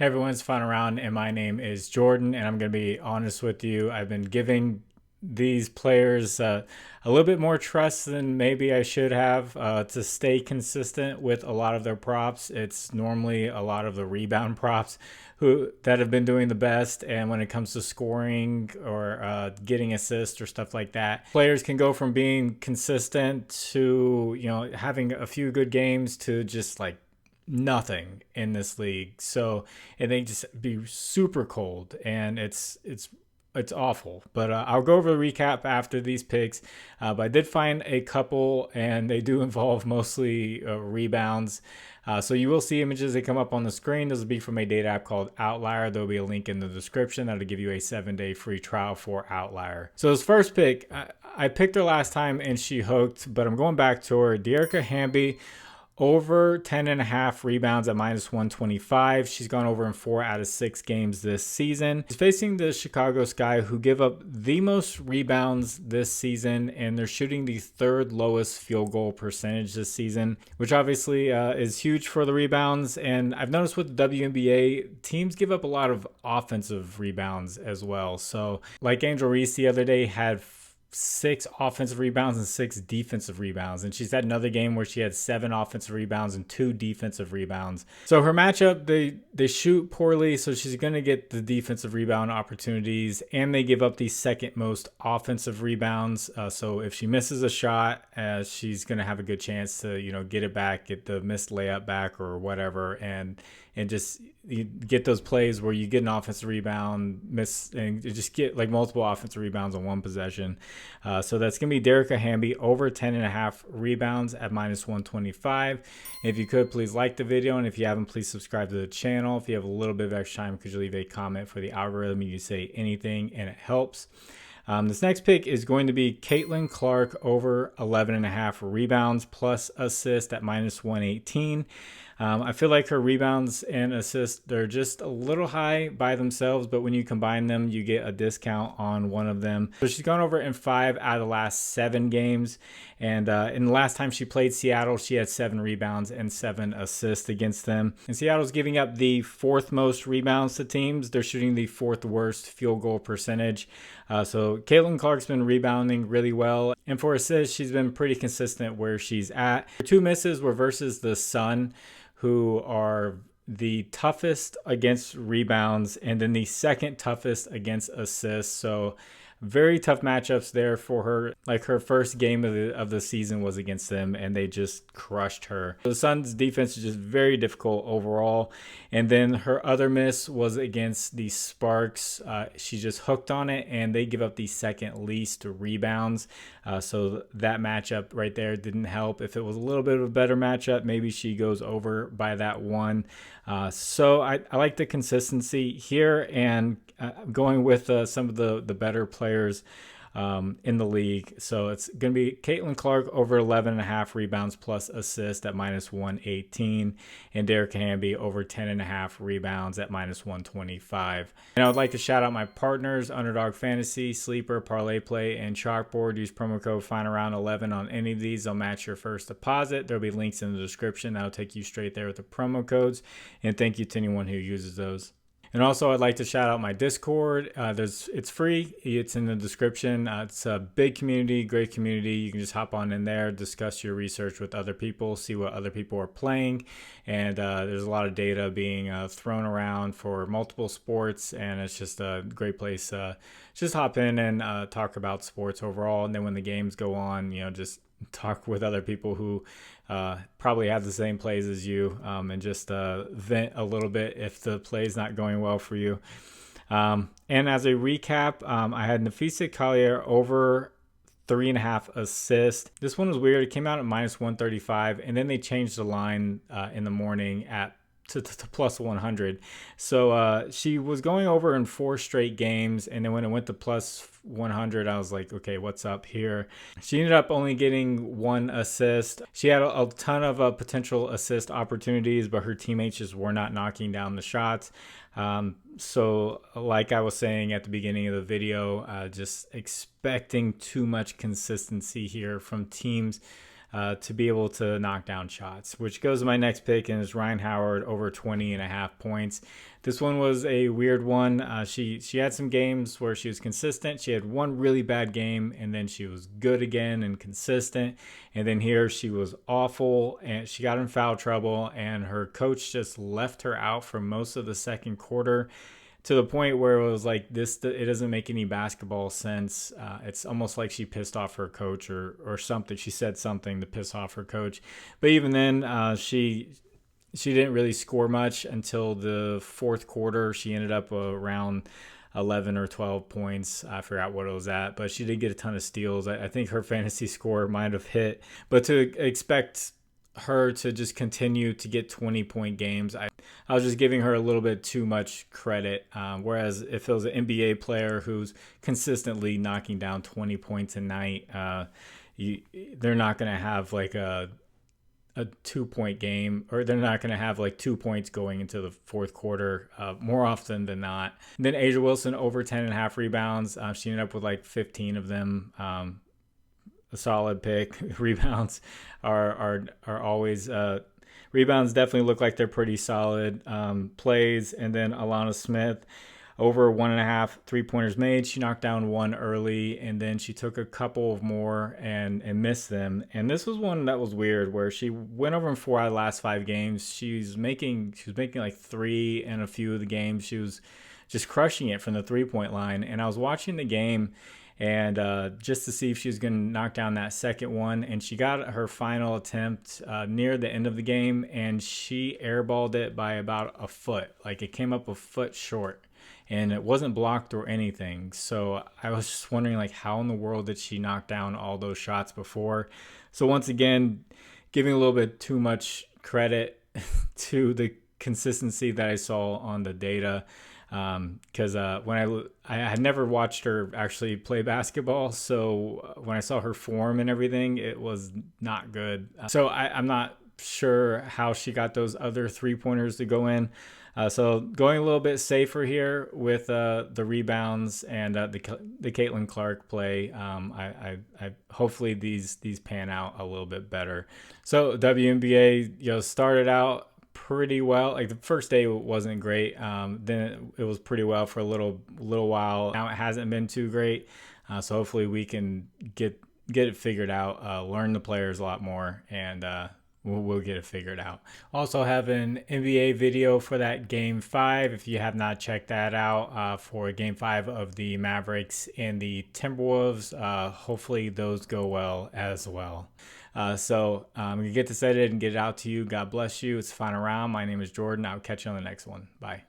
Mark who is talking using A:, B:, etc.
A: Hey everyone, it's FinalRound, and my name is Jordan, and I'm going to be honest with you. I've been giving these players a little bit more trust than maybe I should have to stay consistent with a lot of their props. It's normally a lot of the rebound props that have been doing the best, and when it comes to scoring or getting assists or stuff like that, players can go from being consistent to having a few good games to just like nothing in this league. So and they just be super cold, and it's awful. But I'll go over the recap after these picks. But I did find a couple, and they do involve mostly rebounds. So you will see images that come up on the screen. This will be from a data app called Outlier. There'll be a link in the description that'll give you a 7-day free trial for Outlier. So this first pick, I picked her last time and she hooked, but I'm going back to her. Dearica Hamby, over 10.5 rebounds at -125. She's gone over in 4 out of 6 games this season. She's facing the Chicago Sky, who give up the most rebounds this season, and they're shooting the 3rd lowest field goal percentage this season, which obviously is huge for the rebounds. And I've noticed with the WNBA, teams give up a lot of offensive rebounds as well. So like Angel Reese the other day had 6 offensive rebounds and 6 defensive rebounds, and she's had another game where she had 7 offensive rebounds and 2 defensive rebounds. So her matchup, they shoot poorly, so she's going to get the defensive rebound opportunities, and they give up the 2nd most offensive rebounds. So if she misses a shot, she's going to have a good chance to get it back, get the missed layup back or whatever, and just you get those plays where you get an offensive rebound, miss, and you just get like multiple offensive rebounds on one possession. So that's going to be Dearica Hamby over 10.5 rebounds at -125. If you could, please like the video. And if you haven't, please subscribe to the channel. If you have a little bit of extra time, could you leave a comment for the algorithm? You say anything and it helps. This next pick is going to be Caitlin Clark over 11.5 rebounds plus assist at -118. I feel like her rebounds and assists, they're just a little high by themselves, but when you combine them, you get a discount on one of them. So she's gone over in 5 out of the last 7 games. And in the last time she played Seattle, she had 7 rebounds and 7 assists against them. And Seattle's giving up the 4th most rebounds to teams. They're shooting the 4th worst field goal percentage. So Caitlin Clark's been rebounding really well. And for assists, she's been pretty consistent where she's at. Her 2 misses were versus the Sun, who are the toughest against rebounds and then the 2nd toughest against assists. So very tough matchups there for her. Like her first game of the season was against them, and they just crushed her. The Suns' defense is just very difficult overall. And then her other miss was against the Sparks. She just hooked on it, and they give up the 2nd least rebounds. So that matchup right there didn't help. If it was a little bit of a better matchup, maybe she goes over by that one. So I like the consistency here, and going with some of the better players in the league. So it's going to be Caitlin Clark over 11.5 rebounds plus assist at -118, and Dearica Hamby over 10.5 rebounds at -125. And I would like to shout out my partners, Underdog Fantasy, Sleeper, ParlayPlay, and ChalkBoard. Use promo code FinalRound11 on any of these. They'll match your first deposit. There'll be links in the description. That'll take you straight there with the promo codes. And thank you to anyone who uses those. And also, I'd like to shout out my Discord. It's free. It's in the description. It's a big community, great community. You can just hop on in there, discuss your research with other people, see what other people are playing. And there's a lot of data being thrown around for multiple sports. And it's just a great place. Just hop in and talk about sports overall. And then when the games go on, just talk with other people who probably have the same plays as you, and just vent a little bit if the play is not going well for you. And as a recap, I had Napheesa Collier over 3.5 assists. This one was weird. It came out at -135, and then they changed the line in the morning to +100. So she was going over in 4 straight games, and then when it went to +100, I was like, okay, what's up here? She ended up only getting 1 assist. She had a ton of potential assist opportunities, but her teammates just were not knocking down the shots. So like I was saying at the beginning of the video, just expecting too much consistency here from teams to be able to knock down shots, which goes to my next pick, and is Ryan Howard over 20.5 points. This one was a weird one. She had some games where she was consistent. She had one really bad game, and then she was good again and consistent. And then here she was awful, and she got in foul trouble, and her coach just left her out for most of the second quarter, to the point where it was like, it doesn't make any basketball sense. It's almost like she pissed off her coach or something. She said something to piss off her coach. But even then, she didn't really score much until the fourth quarter. She ended up around 11 or 12 points. I forgot what it was at, but she did get a ton of steals. I think her fantasy score might have hit. But to expect her to just continue to get 20-point games, I was just giving her a little bit too much credit. Whereas if it was an NBA player who's consistently knocking down 20 points a night, they're not going to have like a 2-point game, or they're not going to have like 2 points going into the fourth quarter more often than not. And then Asia Wilson over 10.5 rebounds. She ended up with like 15 of them. A solid pick. Rebounds are always rebounds definitely look like they're pretty solid. Plays, and then Alana Smith over 1.5 3-pointers made. She knocked down one early, and then she took a couple of more and missed them. And this was one that was weird, where she went over in 4 out of the last 5 games. She was making like 3 in a few of the games. She was just crushing it from the 3-point line. And I was watching the game, and just to see if she was going to knock down that second one. And she got her final attempt near the end of the game, and she airballed it by about a foot. Like, it came up a foot short, and it wasn't blocked or anything. So I was just wondering, like, how in the world did she knock down all those shots before? So once again, giving a little bit too much credit to the consistency that I saw on the data. Because when I had never watched her actually play basketball, so when I saw her form and everything, it was not good. So I'm not sure how she got those other 3-pointers to go in. So going a little bit safer here with the rebounds and the Caitlin Clark play. I hopefully these pan out a little bit better. So WNBA, started out pretty well. Like, the first day wasn't great. Then it was pretty well for a little while. Now it hasn't been too great. So hopefully we can get it figured out, learn the players a lot more, and we'll get it figured out. Also have an NBA video for that Game 5. If you have not checked that out, for Game 5 of the Mavericks and the Timberwolves, hopefully those go well as well. So I'm going to get this edited and get it out to you. God bless you. It's the final round. My name is Jordan. I'll catch you on the next one. Bye.